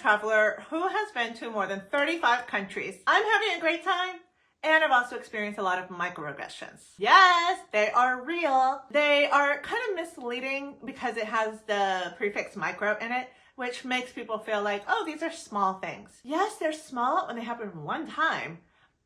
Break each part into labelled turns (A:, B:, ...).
A: traveler who has been to more than 35 countries. I'm having a great time, and I've also experienced a lot of microaggressions. Yes, they are real. They are kind of misleading because it has the prefix micro in it, which makes people feel like, oh, these are small things. Yes, they're small when they happen one time,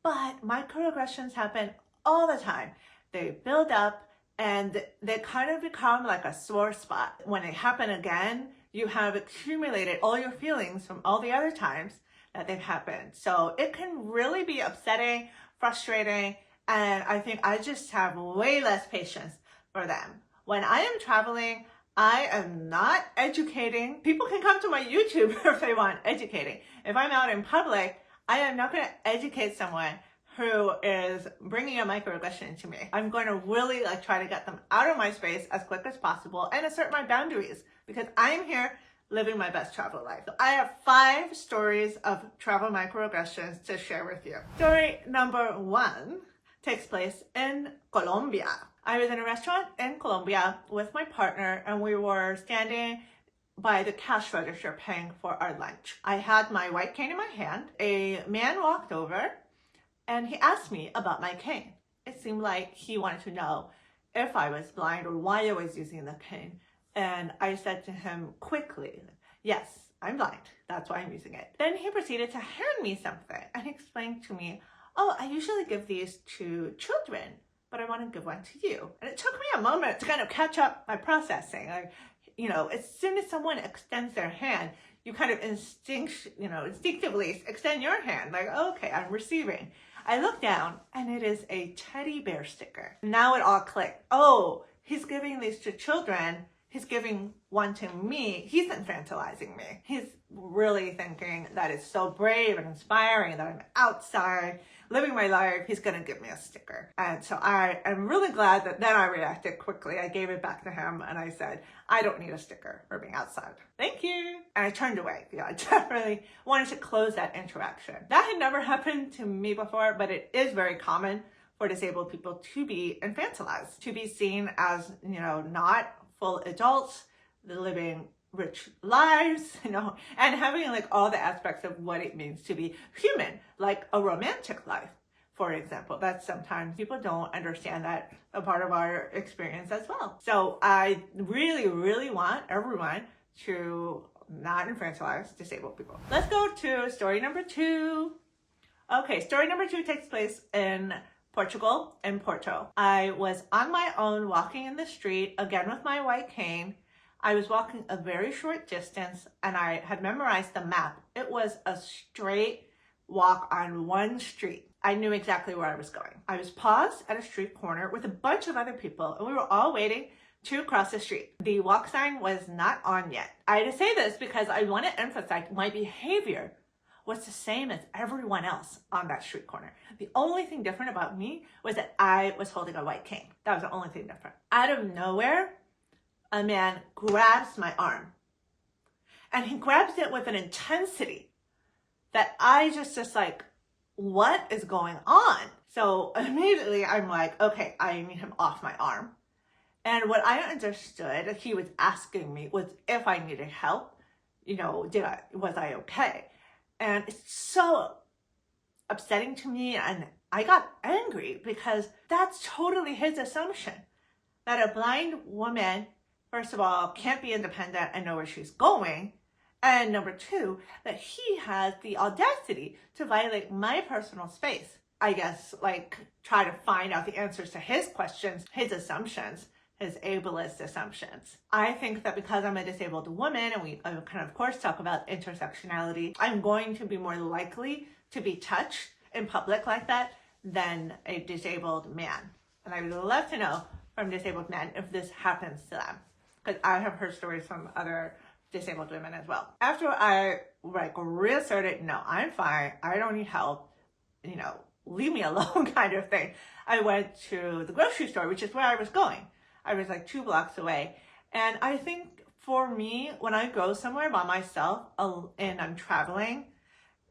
A: but microaggressions happen all the time. They build up and they kind of become like a sore spot. When they happen again, you have accumulated all your feelings from all the other times that they've happened. So it can really be upsetting, frustrating, and I think I just have way less patience for them. When I am traveling, I am not educating. People can come to my YouTube if they want educating. If I'm out in public, I am not going to educate someone who is bringing a microaggression to me. I'm going to really try to get them out of my space as quick as possible and assert my boundaries because I am here living my best travel life. So I have 5 stories of travel microaggressions to share with you. Story number 1 takes place in Colombia. I was in a restaurant in Colombia with my partner and we were standing by the cash register paying for our lunch. I had my white cane in my hand. A man walked over and he asked me about my cane. It seemed like he wanted to know if I was blind or why I was using the cane. And I said to him quickly, yes, I'm blind. That's why I'm using it. Then he proceeded to hand me something and he explained to me, oh, I usually give these to children, but I want to give one to you. And it took me a moment to kind of catch up my processing. Like, you know, as soon as someone extends their hand, you kind of instinctively extend your hand like, okay, I'm receiving. I look down and it is a teddy bear sticker. Now it all clicked. Oh, he's giving these to children. He's giving one to me. He's infantilizing me. He's really thinking that it's so brave and inspiring that I'm outside living my life. He's going to give me a sticker. And so I am really glad that then I reacted quickly. I gave it back to him and I said, I don't need a sticker for being outside. Thank you. And I turned away. Yeah, I definitely wanted to close that interaction. That had never happened to me before, but it is very common for disabled people to be infantilized, to be seen as, not full adults, living rich lives, and having all the aspects of what it means to be human, like a romantic life, for example. That sometimes people don't understand that a part of our experience as well. So I really, really want everyone to not infantilize disabled people. Let's go to story number 2. Okay, story number 2 takes place in Portugal, in Porto. I was on my own walking in the street, again with my white cane. I was walking a very short distance and I had memorized the map. It was a straight walk on one street. I knew exactly where I was going. I was paused at a street corner with a bunch of other people and we were all waiting to cross the street. The walk sign was not on yet. I had to say this because I want to emphasize my behavior was the same as everyone else on that street corner. The only thing different about me was that I was holding a white cane. That was the only thing different. Out of nowhere, a man grabs my arm. And he grabs it with an intensity that I just like, what is going on? So immediately I'm like, okay, I need him off my arm. And what I understood he was asking me was if I needed help, was I okay? And it's so upsetting to me, and I got angry because that's totally his assumption, that a blind woman, first of all, can't be independent and know where she's going, and number 2, that he has the audacity to violate my personal space. I guess, try to find out the answers to his questions, his assumptions, his ableist assumptions. I think that because I'm a disabled woman, and we can of course talk about intersectionality, I'm going to be more likely to be touched in public like that than a disabled man. And I would love to know from disabled men if this happens to them, because I have heard stories from other disabled women as well. After I reasserted, no, I'm fine, I don't need help, leave me alone kind of thing, I went to the grocery store, which is where I was going. I was 2 blocks away. And I think for me, when I go somewhere by myself and I'm traveling,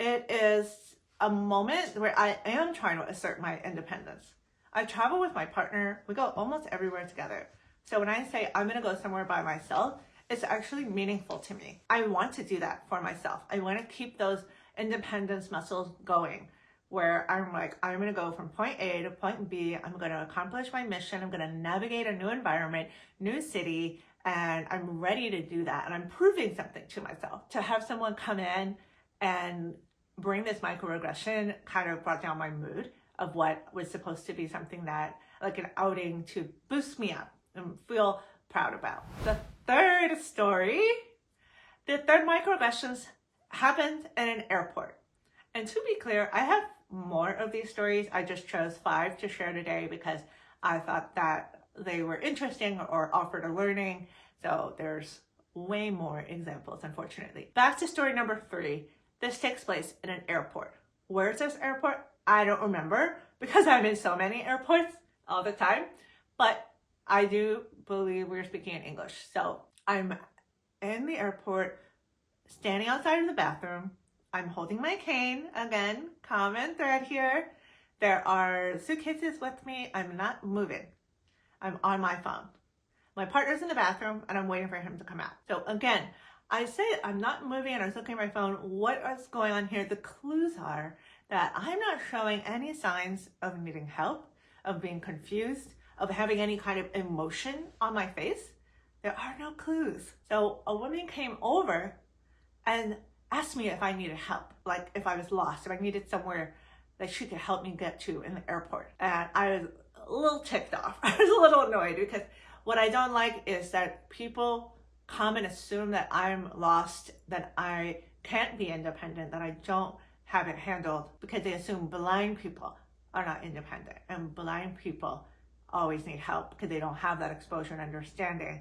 A: it is a moment where I am trying to assert my independence. I travel with my partner. We go almost everywhere together. So when I say I'm going to go somewhere by myself, is actually meaningful to me. I want to do that for myself. I want to keep those independence muscles going, where I'm like, I'm going to go from point A to point B. I'm going to accomplish my mission. I'm going to navigate a new environment, new city, and I'm ready to do that. And I'm proving something to myself. To have someone come in and bring this microaggression kind of brought down my mood of what was supposed to be something that, like an outing to boost me up and feel proud about. The third microaggressions happened in an airport. And to be clear, I have more of these stories. I just chose 5 to share today because I thought that they were interesting or offered a learning. So there's way more examples, unfortunately. Back to story number 3. This takes place in an airport. Where's this airport? I don't remember because I'm in so many airports all the time, but I do believe we're speaking in English. So I'm in the airport, standing outside of the bathroom. I'm holding my cane, again, common thread here. There are suitcases with me. I'm not moving. I'm on my phone. My partner's in the bathroom and I'm waiting for him to come out. So again, I say I'm not moving and I was looking at my phone. What is going on here? The clues are that I'm not showing any signs of needing help, of being confused, of having any kind of emotion on my face. There are no clues. So a woman came over and asked me if I needed help, like if I was lost, if I needed somewhere that she could help me get to in the airport. And I was a little ticked off. I was a little annoyed because what I don't like is that people come and assume that I'm lost, that I can't be independent, that I don't have it handled, because they assume blind people are not independent and blind people always need help because they don't have that exposure and understanding.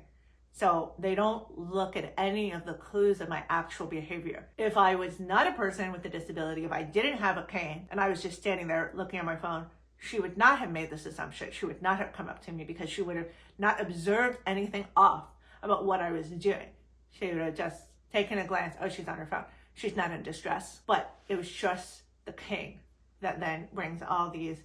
A: So they don't look at any of the clues of my actual behavior. If I was not a person with a disability, if I didn't have a cane and I was just standing there looking at my phone, she would not have made this assumption. She would not have come up to me because she would have not observed anything off about what I was doing. She would have just taken a glance, oh, she's on her phone. She's not in distress. But it was just the cane that then brings all these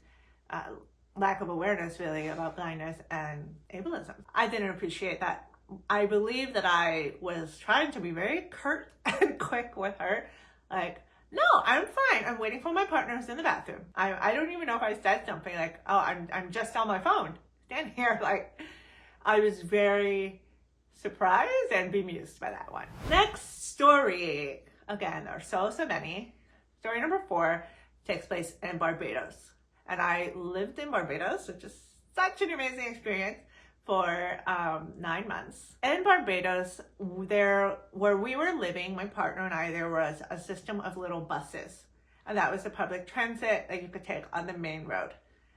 A: lack of awareness really about blindness and ableism. I didn't appreciate that. I believe that I was trying to be very curt and quick with her. Like, no, I'm fine. I'm waiting for my partner who's in the bathroom. I don't even know if I said something like, oh, I'm just on my phone. Stand here. Like, I was very surprised and bemused by that one. Next story. Again, there are so many. Story number 4 takes place in Barbados. And I lived in Barbados, which is such an amazing experience, for 9 months. In Barbados, where we were living, my partner and I, there was a system of little buses. And that was the public transit that you could take on the main road.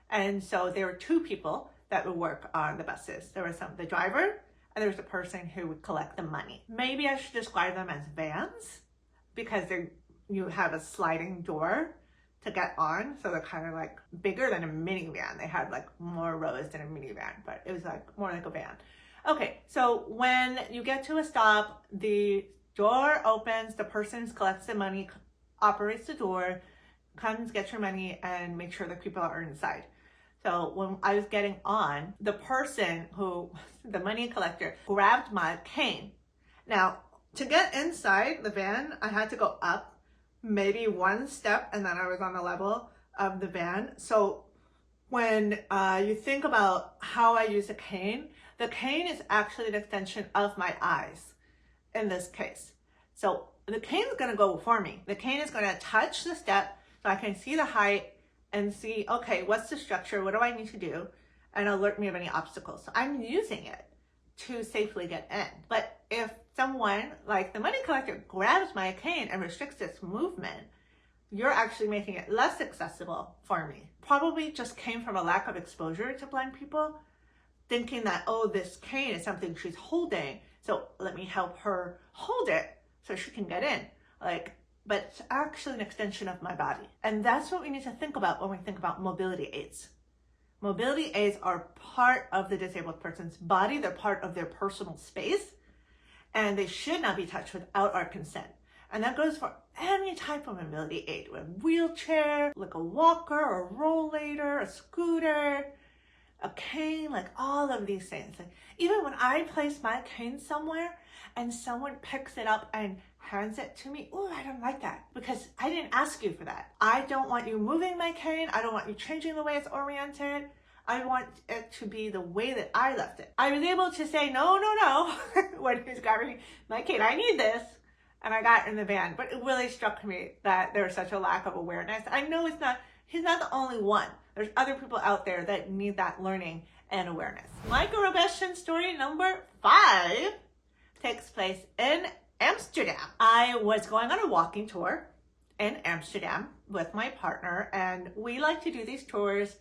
A: And so there were 2 people that would work on the buses. There was the driver, and there was the person who would collect the money. Maybe I should describe them as vans, because you have a sliding door to get on, so they're kind of like bigger than a minivan. They had like more rows than a minivan, but it was like more like a van. Okay, so when you get to a stop, the door opens, the person collects the money, operates the door, comes, gets your money, and makes sure that people are inside. So when I was getting on, the person who, the money collector, grabbed my cane. Now, to get inside the van, I had to go up maybe 1 step, and then I was on the level of the van. So when you think about how I use a cane, the cane is actually an extension of my eyes in this case. So the cane is going to go for me. The cane is going to touch the step so I can see the height and see, okay, what's the structure? What do I need to do? And alert me of any obstacles. So I'm using it to safely get in. But if someone like the money collector grabs my cane and restricts its movement, you're actually making it less accessible for me. Probably just came from a lack of exposure to blind people, thinking that, oh, this cane is something she's holding, so let me help her hold it so she can get in. But it's actually an extension of my body. And that's what we need to think about when we think about mobility aids. Mobility aids are part of the disabled person's body. They're part of their personal space, and they should not be touched without our consent. And that goes for any type of mobility aid, a wheelchair, like a walker, a rollator, a scooter, a cane, like all of these things. Like, even when I place my cane somewhere and someone picks it up and hands it to me, oh, I don't like that because I didn't ask you for that. I don't want you moving my cane. I don't want you changing the way it's oriented. I want it to be the way that I left it. I was able to say, no, when he's grabbing my cane, I need this. And I got in the van, but it really struck me that there was such a lack of awareness. I know he's not the only one. There's other people out there that need that learning and awareness. Microaggression story number 5 takes place in Amsterdam. I was going on a walking tour in Amsterdam with my partner, and we like to do these tours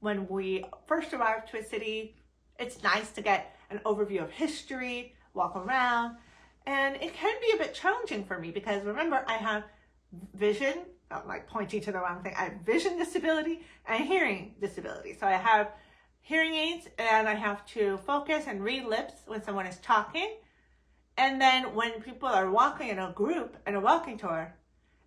A: when we first arrive to a city. It's nice to get an overview of history, walk around, and it can be a bit challenging for me because remember, I have vision, I'm like pointing to the wrong thing, I have vision disability and hearing disability. So I have hearing aids and I have to focus and read lips when someone is talking. And then when people are walking in a group, in a walking tour,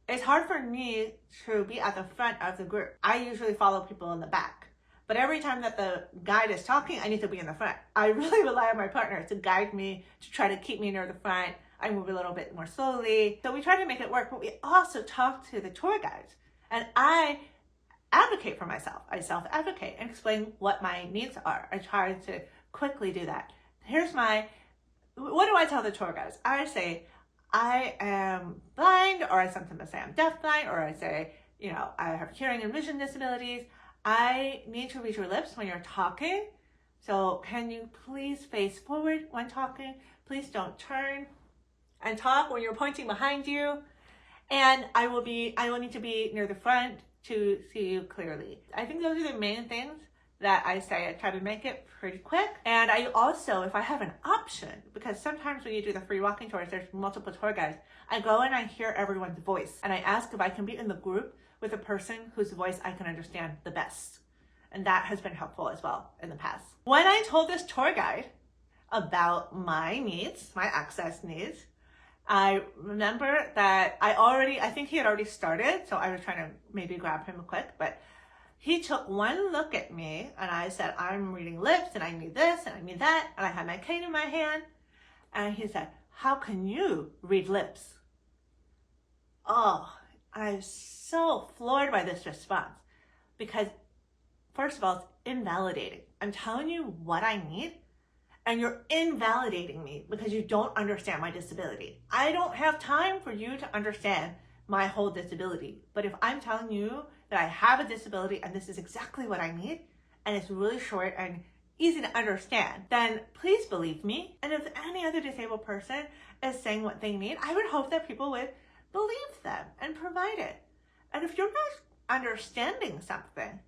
A: it's hard for me to be at the front of the group. I usually follow people in the back. But every time that the guide is talking, I need to be in the front. I really rely on my partner to guide me, to try to keep me near the front. I move a little bit more slowly. So we try to make it work, but we also talk to the tour guides. And I advocate for myself. I self-advocate and explain what my needs are. I try to quickly do that. What do I tell the tour guides? I say, I am blind, or I sometimes say I'm deafblind, or I say, I have hearing and vision disabilities. I need to read your lips when you're talking. So can you please face forward when talking? Please don't turn and talk when you're pointing behind you. And I will need to be near the front to see you clearly. I think those are the main things that I say. I try to make it pretty quick. And I also, if I have an option, because sometimes when you do the free walking tours, there's multiple tour guides, I go and I hear everyone's voice. And I ask if I can be in the group with a person whose voice I can understand the best. And that has been helpful as well in the past. When I told this tour guide about my needs, my access needs, I remember that I think he had already started, so I was trying to maybe grab him quick, but he took one look at me and I said, I'm reading lips and I need this and I need that, and I had my cane in my hand, and he said, how can you read lips? Oh, I was so floored by this response because, first of all, it's invalidating. I'm telling you what I need, and you're invalidating me because you don't understand my disability. I don't have time for you to understand my whole disability. But if I'm telling you that I have a disability and this is exactly what I need, and it's really short and easy to understand, then please believe me. And if any other disabled person is saying what they need, I would hope that people would believe them and provide it. And if you're not understanding something,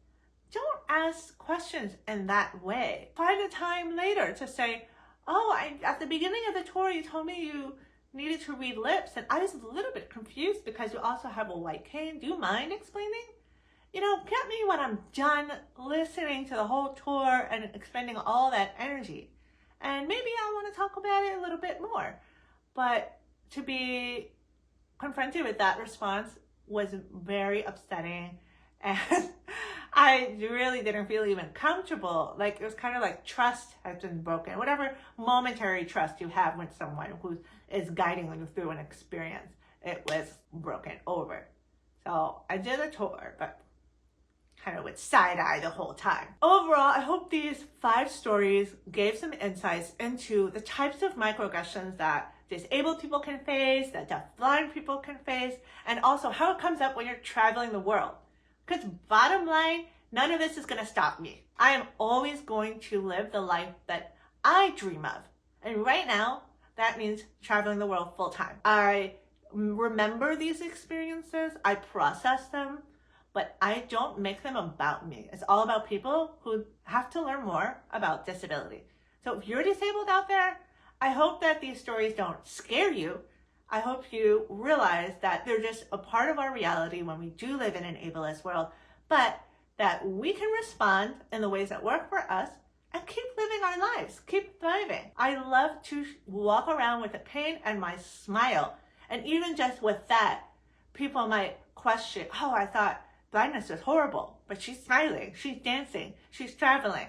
A: don't ask questions in that way. Find a time later to say, oh, at the beginning of the tour, you told me you needed to read lips, and I was a little bit confused because you also have a white cane. Do you mind explaining? Get me when I'm done listening to the whole tour and expending all that energy. And maybe I want to talk about it a little bit more. But to be confronted with that response was very upsetting, and I really didn't feel even comfortable. Like, it was kind of like trust has been broken. Whatever momentary trust you have with someone who is guiding you through an experience, it was broken over. So I did a tour, but kind of with side-eye the whole time. Overall, I hope these 5 stories gave some insights into the types of microaggressions that disabled people can face, that deafblind people can face, and also how it comes up when you're traveling the world. Because bottom line, none of this is going to stop me. I am always going to live the life that I dream of. And right now, that means traveling the world full time. I remember these experiences, I process them, but I don't make them about me. It's all about people who have to learn more about disability. So if you're disabled out there, I hope that these stories don't scare you. I hope you realize that they're just a part of our reality when we do live in an ableist world, but that we can respond in the ways that work for us and keep living our lives, keep thriving. I love to walk around with a cane and my smile. And even just with that, people might question, oh, I thought blindness was horrible, but she's smiling, she's dancing, she's traveling.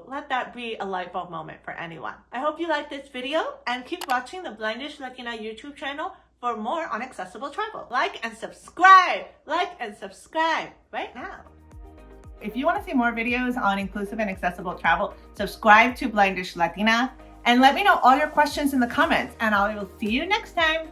A: let that be a light bulb moment for anyone. I hope you liked this video and keep watching the Blindish Latina YouTube channel for more on accessible travel. Like and subscribe right now. If you want to see more videos on inclusive and accessible travel, subscribe to Blindish Latina and let me know all your questions in the comments, and I will see you next time.